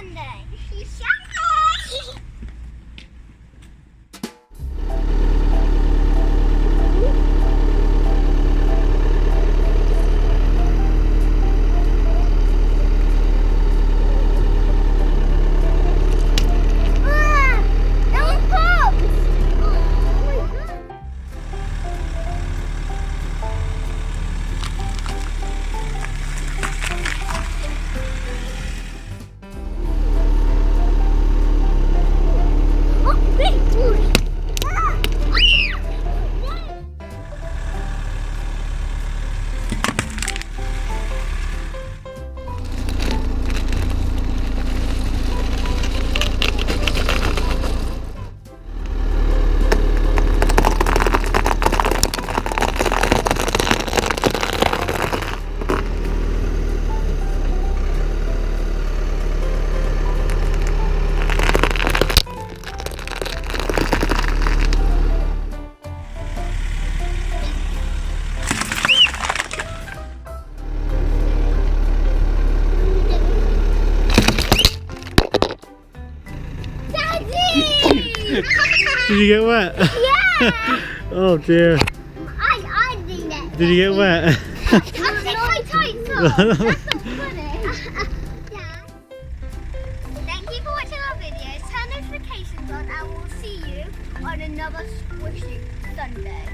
Sunday. Sunday! Did you get wet? Yeah! Oh dear. I did it. Did you get wet? I'm tight, so that's not funny. Dad, thank you for watching our videos. Turn notifications on and we'll see you on another squishing Sunday.